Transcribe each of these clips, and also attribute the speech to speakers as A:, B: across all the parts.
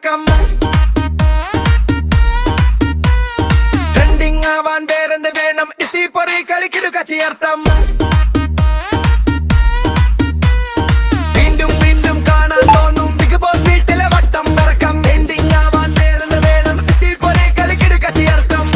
A: കറക്കം. ട്രെൻഡിങ് ആവാൻ വേറെന്ത് വേണം? ഇത്തിപ്പൊറി കളിക്കിടുക ചേർത്തം. വീണ്ടും വീണ്ടും കാണാൻ തോന്നും ബിഗ് ബോസ് വീട്ടിലെ വട്ടം കറക്കം. ട്രെൻഡിങ് ആവാൻ വേറെന്ത് വേണം? ഇത്തിപ്പൊറി കളിക്കിടുക ചേർത്തം.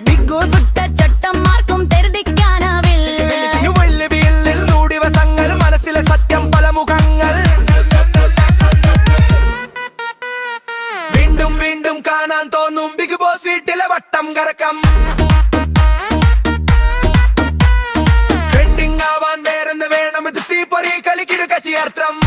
B: ബിഗ് ബോസ് ചട്ടന്മാർക്കും തെരടിക്കാനാവില്ല.
A: ദിവസങ്ങൾ മനസ്സിലെ സത്യം പല മുഖങ്ങൾ. വീണ്ടും വീണ്ടും കാണാൻ തോന്നും ബിഗ് ബോസ് വീട്ടിലെ വട്ടം കറക്കം. ട്രെൻഡിങ് ആവാൻ വേറെന്ത് വേണം? തീപ്പൊരി കളിക്കിടുക ചേർത്തം.